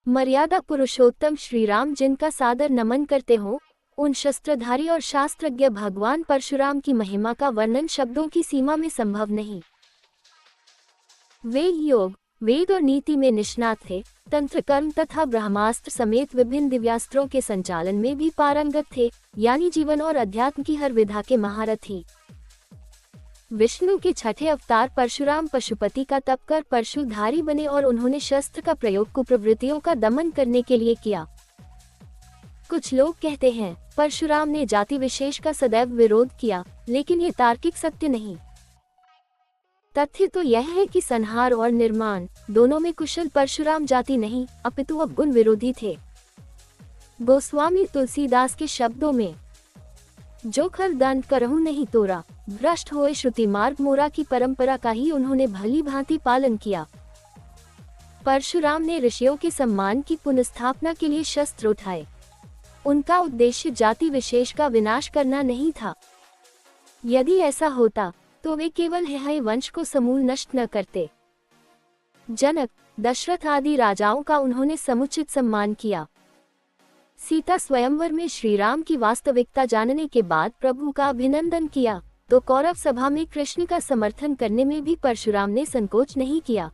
मर्यादा पुरुषोत्तम श्री राम जिनका सादर नमन करते हो, उन शस्त्रधारी और शास्त्रज्ञ भगवान परशुराम की महिमा का वर्णन शब्दों की सीमा में संभव नहीं। वे योग, वेद और नीति में निष्णात थे, तंत्र कर्म तथा ब्रह्मास्त्र समेत विभिन्न दिव्यास्त्रों के संचालन में भी पारंगत थे, यानी जीवन और अध्यात्म की हर विधा के महारथी। विष्णु के छठे अवतार परशुराम पशुपति का तप कर परशुधारी बने और उन्होंने शस्त्र का प्रयोग कुप्रवृत्तियों का दमन करने के लिए किया। कुछ लोग कहते हैं परशुराम ने जाति विशेष का सदैव विरोध किया, लेकिन ये तार्किक सत्य नहीं। तथ्य तो यह है कि संहार और निर्माण दोनों में कुशल परशुराम जाति नहीं, अपितु अवगुण विरोधी थे। गोस्वामी तुलसीदास के शब्दों में, जो खर दंड करहु नहीं तोरा, भ्रष्ट होए श्रुति मार्ग मोरा की परंपरा का ही उन्होंने भली भांति पालन किया। परशुराम ने ऋषियों के सम्मान की पुनर्स्थापना के लिए शस्त्र उठाए। उनका उद्देश्य जाति विशेष का विनाश करना नहीं था। यदि ऐसा होता तो वे केवल हेहय वंश को समूल नष्ट न करते। जनक, दशरथ आदि राजाओं का उन्होंने समुचित सम्मान किया। सीता स्वयंवर में श्री राम की वास्तविकता जानने के बाद प्रभु का अभिनंदन किया, तो कौरव सभा में कृष्ण का समर्थन करने में भी परशुराम ने संकोच नहीं किया।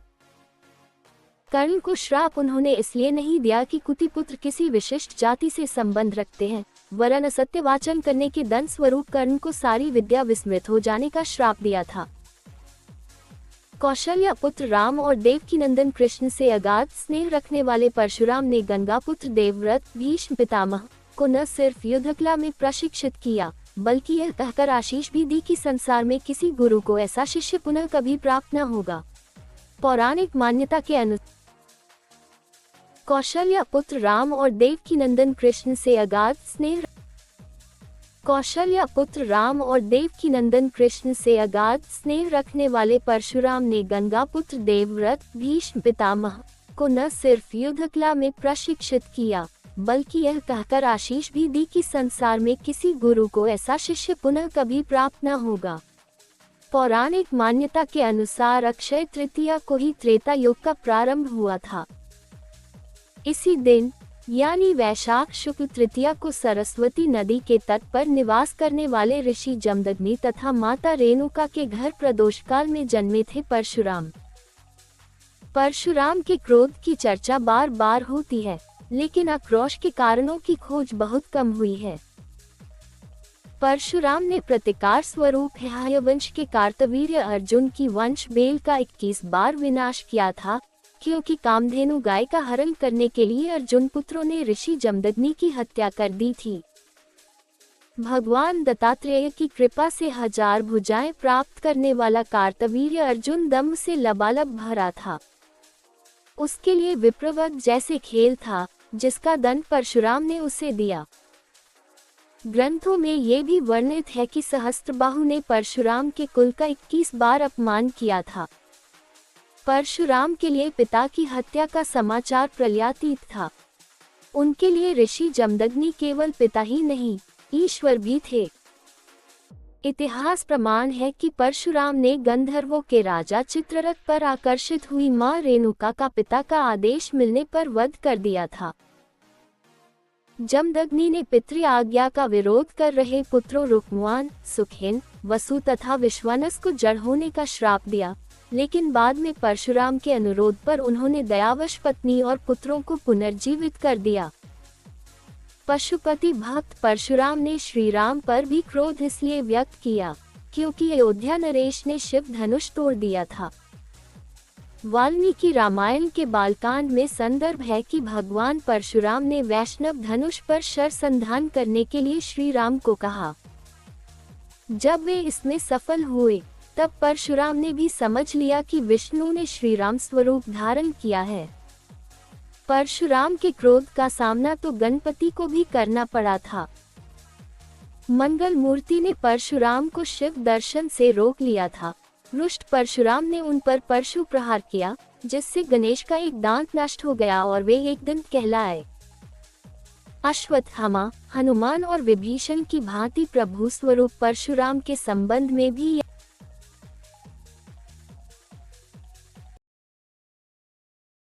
कर्ण को श्राप उन्होंने इसलिए नहीं दिया कि कुतिपुत्र किसी विशिष्ट जाति से संबंध रखते हैं, वरन असत्य वाचन करने के दंड स्वरूप कर्ण को सारी विद्या विस्मृत हो जाने का श्राप दिया था। कौशल्या पुत्र राम और देवकी नंदन कृष्ण से अगाध स्नेह रखने वाले परशुराम ने गंगा पुत्र देवव्रत भीष्म पितामह को न सिर्फ युद्धकला में प्रशिक्षित किया, बल्कि यह कहकर आशीष भी दी कि संसार में किसी गुरु को ऐसा शिष्य पुनः कभी प्राप्त न होगा। पौराणिक मान्यता के अनुसार कौशल्या पुत्र राम और देवकी नंदन कृष्ण से अगाध स्नेह रखने वाले परशुराम ने गंगा पुत्र देवव्रत भीष्म पितामह को न सिर्फ युद्धकला में प्रशिक्षित किया, बल्कि यह कहकर आशीष भी दी कि संसार में किसी गुरु को ऐसा शिष्य पुनः कभी प्राप्त न होगा। पौराणिक मान्यता के अनुसार अक्षय तृतीया को ही त्रेता युग का प्रारंभ हुआ था। इसी दिन यानी वैशाख शुक्ल तृतीया को सरस्वती नदी के तट पर निवास करने वाले ऋषि जमदग्नि तथा माता रेणुका के घर प्रदोष काल में जन्मे थे परशुराम। परशुराम के क्रोध की चर्चा बार बार होती है, लेकिन आक्रोश के कारणों की खोज बहुत कम हुई है। परशुराम ने प्रतिकार स्वरूप हेहय वंश के कार्तवीर्य अर्जुन की वंश बेल का 21 बार विनाश किया था, क्योंकि कामधेनु गाय का हरण करने के लिए अर्जुन पुत्रों ने ऋषि जमदग्नि की हत्या कर दी थी। भगवान दत्तात्रेय की कृपा से 1000 भुजाएं प्राप्त करने वाला कार्तवीर्य अर्जुन दम्भ से लबालब भरा था। उसके लिए विप्रवध जैसे खेल था, जिसका दंड परशुराम ने उसे दिया। ग्रंथों में ये भी वर्णित है कि सहस्त्रबाहु ने परशुराम के कुल का 21 बार अपमान किया था। परशुराम के लिए पिता की हत्या का समाचार प्रलयातीत था। उनके लिए ऋषि जमदग्नि केवल पिता ही नहीं, ईश्वर भी थे। इतिहास प्रमाण है कि परशुराम ने गंधर्वों के राजा चित्ररथ पर आकर्षित हुई मां रेणुका का पिता का आदेश मिलने पर वध कर दिया था। जमदग्नि ने पितृ आज्ञा का विरोध कर रहे पुत्रों रुक्मुआन, सुखेन, वसु तथा विश्वानस को जड़ होने का श्राप दिया, लेकिन बाद में परशुराम के अनुरोध पर उन्होंने दयावश पत्नी और पुत्रों को पुनर्जीवित कर दिया। पशुपति भक्त परशुराम ने श्री राम पर भी क्रोध इसलिए व्यक्त किया क्योंकि अयोध्या नरेश ने शिव धनुष तोड़ दिया था। वाल्मीकि रामायण के बालकांड में संदर्भ है कि भगवान परशुराम ने वैष्णव धनुष पर शरसंधान करने के लिए श्री राम को कहा। जब वे इसमें सफल हुए, तब परशुराम ने भी समझ लिया कि विष्णु ने श्री राम स्वरूप धारण किया है। परशुराम के क्रोध का सामना तो गणपति को भी करना पड़ा था। मंगल मूर्ति ने परशुराम को शिव दर्शन से रोक लिया था। रुष्ट परशुराम ने उन पर परशु प्रहार किया, जिससे गणेश का एक दांत नष्ट हो गया और वे एक दंत कहलाए। अश्वत्थामा, हनुमान और विभीषण की भांति प्रभु स्वरूप परशुराम के संबंध में भी